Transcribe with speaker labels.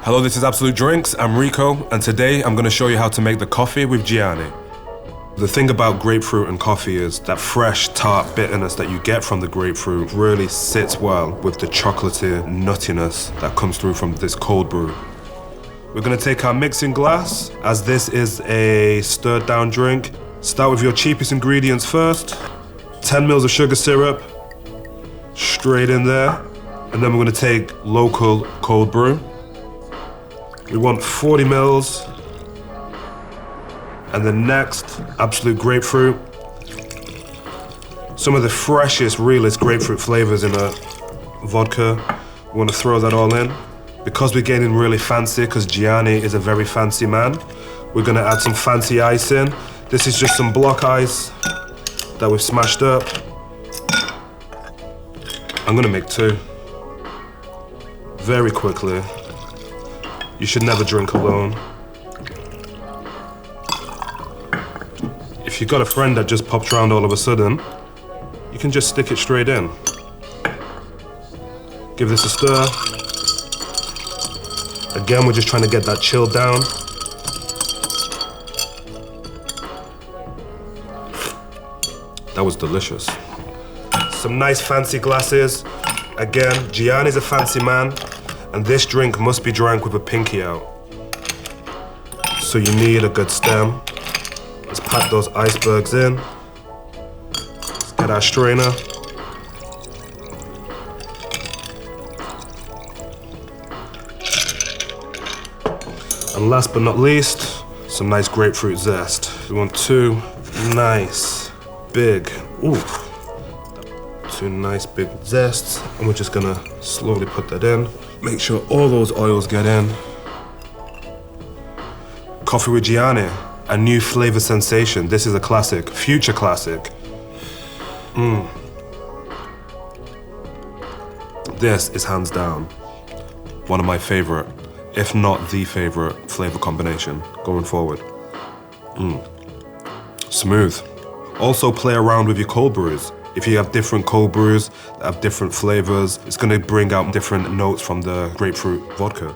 Speaker 1: Hello, this is Absolut Drinks. I'm Rico, and today I'm going to show you how to make the coffee with Gianni. The thing about grapefruit and coffee is that fresh, tart bitterness that you get from the grapefruit really sits well with the chocolatey nuttiness that comes through from this cold brew. We're going to take our mixing glass, as this is a stirred down drink. Start with your cheapest ingredients first. 10 mils of sugar syrup, straight in there. And then we're going to take local cold brew. We want 40 mils. And then next, Absolut Grapefruit. Some of the freshest, realest grapefruit flavors in a vodka. We want to throw that all in. Because we're getting really fancy, because Gianni is a very fancy man, we're going to add some fancy ice in. This is just some block ice that we've smashed up. I'm going to make 2. Very quickly. You should never drink alone. If you've got a friend that just pops around all of a sudden, you can just stick it straight in. Give this a stir. Again, we're just trying to get that chill down. That was delicious. Some nice fancy glasses. Again, Gianni's a fancy man, and this drink must be drank with a pinky out. So you need a good stem. Let's pack those icebergs in. Let's get our strainer. And last but not least, some nice grapefruit zest. We want 2 nice, big, 2 nice big zests, and we're just gonna slowly put that in. Make sure all those oils get in. Coffee with Gianni, a new flavor sensation. This is a classic, future classic. This is hands down one of my favorite, if not the favorite, flavor combination going forward. Smooth. Also play around with your cold brews. If you have different cold brews that have different flavors, it's going to bring out different notes from the grapefruit vodka.